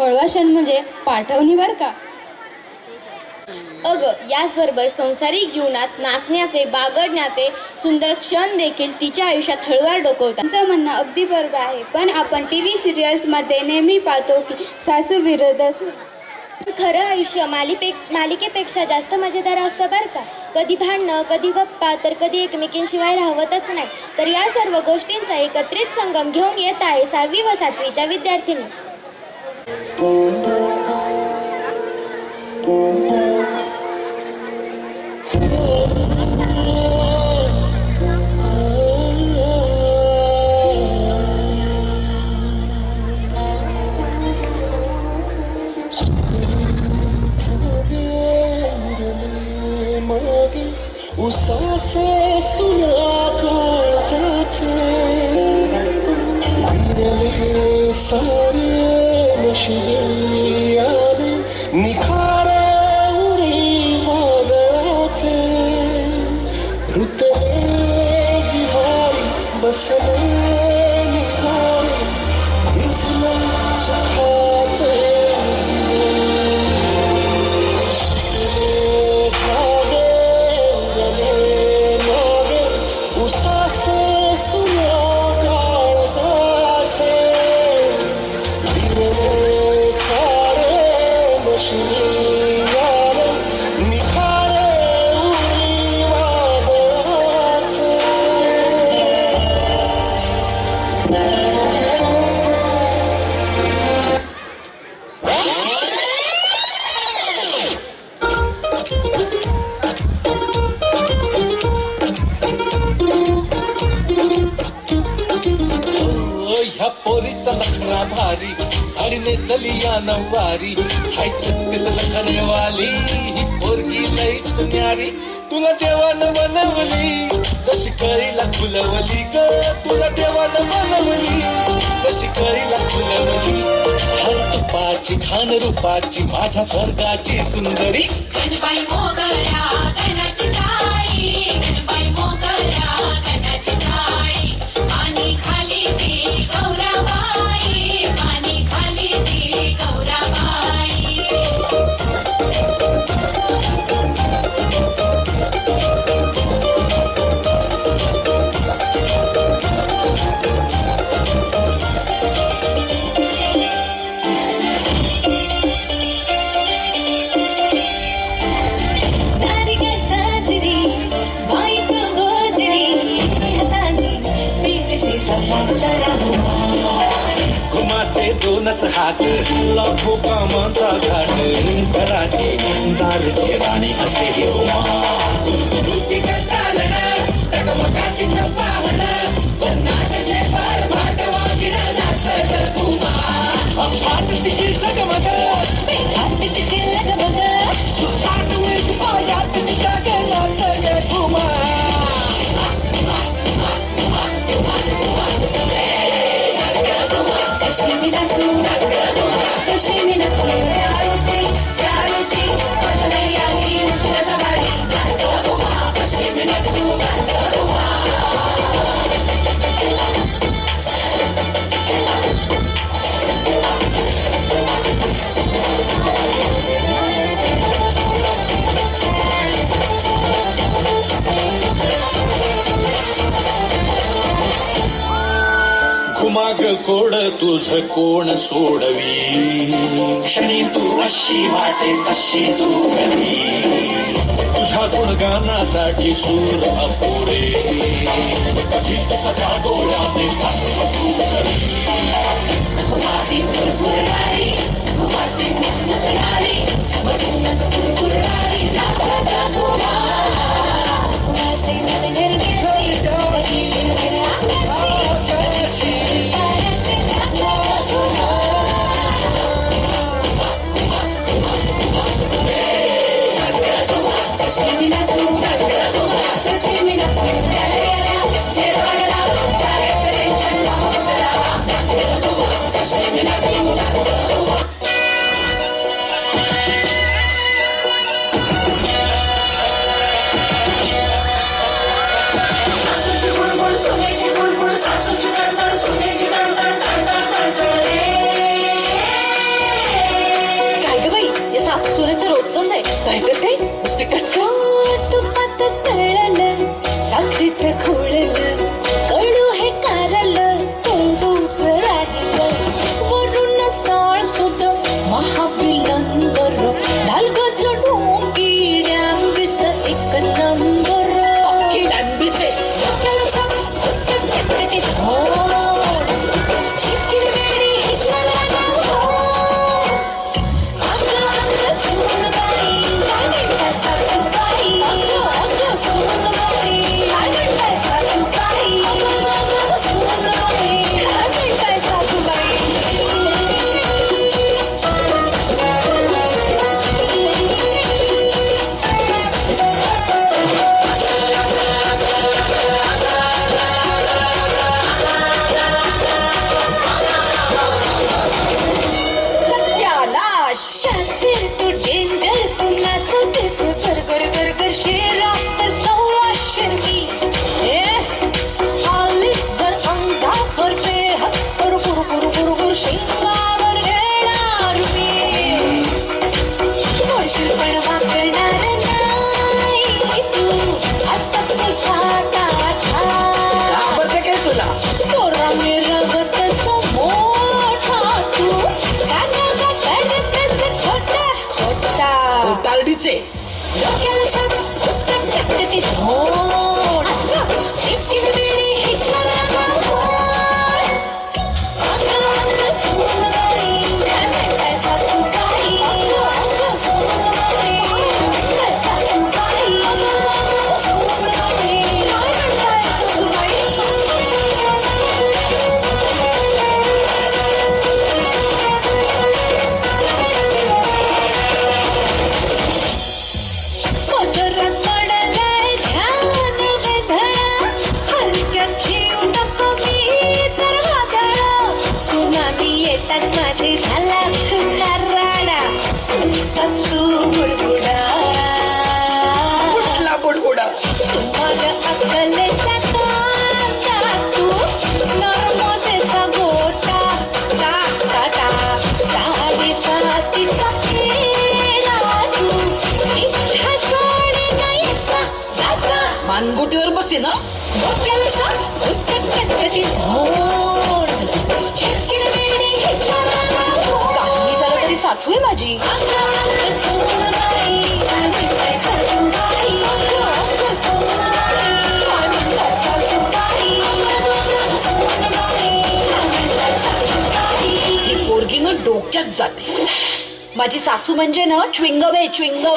हळवा क्षण म्हणजे पाठवणी बर का. याचबरोबर संसारिक जीवनात नाचण्याचे बागडण्याचे सुंदर क्षण देखील तिच्या आयुष्यात हळूवार डोकवतात. तुमचं म्हणणं अगदी बरोबर आहे, पण आपण टीव्ही सिरियल्समध्ये नेहमी पाहतो की सासू विरोध खरं आयुष्य मालिकेपेक्षा जास्त मजेदार असतं बरं का. कधी भांडणं, कधी गप्पा, तर कधी एकमेकींशिवाय राहवतच नाही. तर या सर्व गोष्टींचा एकत्रित संगम घेऊन येत आहे 6वी व 7वीच्या विद्यार्थिनी. उसासे सुना काळजाचे विरले सारे नशिबी आले निखारे उरी वादळाचे रुतले जिव्हारी बसले निखारे भिजले सुखाचे उसासे सुना काळजाचे विरले सारे नशिबी आले निखारे उरी वादळाचे. ह्या पोरीचा नखरा भारी साडी नेसली या नववारी हाय 36 नखरेवाली ही पोरगी लईच न्यारी. तुला देवानं बनवली जशी कळीला फुलवली ग, तुला देवानं बनवली जशी कळीला फुलवली. हर तुपाची खान रूपाची माझ्या स्वर्गाची सुंदरी. गणबाई मोगऱ्या गणाची जाळी, गणबाई मोगऱ्या गणाची जाळी. पाणी खाली ती गौराबाई, पाणी खाली ती गौराबाई. घुमाचे दोनच हात लाखो कामांचा घाट घराची दारची राणी असे हे तिची सगमग तिची लगमग सुसाट वेग पायात तिच्या गेलाच घुमा. कशी मी नाचू, कशी मी नाचू, यारुती यारुती माझं नाही आली उशिराचा वाडी. कशी मी नाचू घुमाग कोड तुझ कोण सोडवी, क्षणी तू अशी वाटे तशी तू गवी. तुझ्या गुणगानासाठी सूर अपुरे कधीच सदा डोळ्याने भस्म तू करी. घुमाती कुरकुरणारी, घुमाती मुसमुसणारी, मधूनच कुरकुरणारी जाता घुमा. घुमाचे मन गरगेशी, कधी बिनबिन आकाशी, ताऱ्याची जाता घुमा. कशी मी नाचू, कशी मी नाचू, गेल्या गेल्या, हे पडला, ताऱ्याचं टेन्शन नव्हतं. महाबिलंदर ढालगज डोंगिड्या विस एक नंबर किडांबिसे डोक्याला शाप पुस्तक टिपटिप होड चिकिरवेडी हिटलर होड अगं सुनबाई काय म्हणताय सासूबाई अगं सुनबाई काय म्हणताय सासूबाई अगं सुनबाई काय म्हणताय सासूबाई सत्यानाश शातिर तू डेंजर तू नाचतेस गरगर गरगर शेरा तर सव्वाशेवी हालीस जर अंगावर बेहद तर गुरगुर गुरगुर शेंगावर येणार मी बोलशील पण वापरणार नाही तू असं तुझा आवडते काय तुला तोरा मी रगत मोठा तू कानाला काढतेस खोटा खोटा तारडीचे डोक्याला शाप पुस्तक टिपटिप होड चिकिरवेडी हिटलर होड अगं सुनबाई काय म्हणताय सासूबाई अगं सुनबाई काय सासूबाई अगं सुनबाई काय म्हणताय सासूबाई पदरात पडलंय ध्यान वेधणं हलक्यात घेऊ नको मी तर वादळ सुनामी येताच माझे झाला तुझा राडा नुसताच तू बुडबुडा कुठला बुडबुडा मग अक्कलेचा कांदा तू नर्मदेचा गोटा टाक टाक साडेसातीचा फेरा तू इच्छा सोडी नाही जाता मानगुटीवर बसे ना डोक्याला शाप पुस्तक कटकटीत होड चिकिरवेडी हिटलर होड काही झालं तरी सासू आहे माझी अगं सुनबाई काय म्हणताय सासूबाई अगं सुनबाई काय म्हणताय सासूबाई अगं सुनबाई काय म्हणताय सासूबाई ही पोरगी ना डोक्यात जाते माझी सासू म्हणजे ना च्विंगम आहे च्विंगम